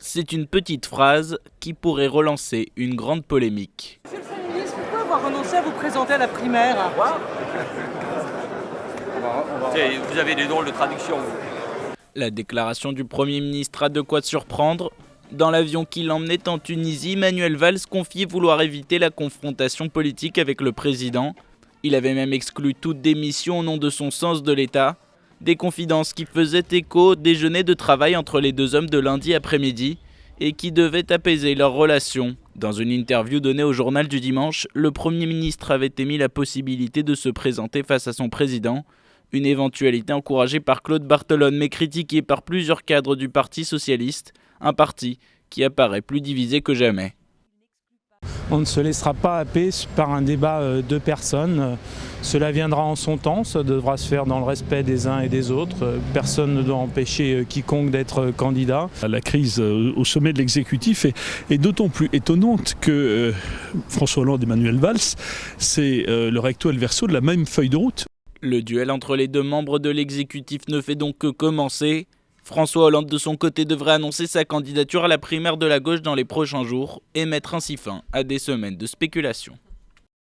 C'est une petite phrase qui pourrait relancer une grande polémique. Monsieur le Premier ministre, pourquoi avoir renoncé à vous présenter à la primaire? Vous avez des drôles de traduction. La déclaration du Premier ministre a de quoi surprendre. Dans l'avion qui l'emmenait en Tunisie, Manuel Valls confiait vouloir éviter la confrontation politique avec le président. Il avait même exclu toute démission au nom de son sens de l'État. Des confidences qui faisaient écho au déjeuner de travail entre les deux hommes de lundi après-midi et qui devaient apaiser leurs relations. Dans une interview donnée au journal du dimanche, le Premier ministre avait émis la possibilité de se présenter face à son président, une éventualité encouragée par Claude Barthelone mais critiquée par plusieurs cadres du Parti socialiste, un parti qui apparaît plus divisé que jamais. On ne se laissera pas happer par un débat de personnes. Cela viendra en son temps, ça devra se faire dans le respect des uns et des autres. Personne ne doit empêcher quiconque d'être candidat. La crise au sommet de l'exécutif est d'autant plus étonnante que François Hollande et Manuel Valls, c'est le recto et le verso de la même feuille de route. Le duel entre les deux membres de l'exécutif ne fait donc que commencer. François Hollande, de son côté, devrait annoncer sa candidature à la primaire de la gauche dans les prochains jours et mettre ainsi fin à des semaines de spéculation.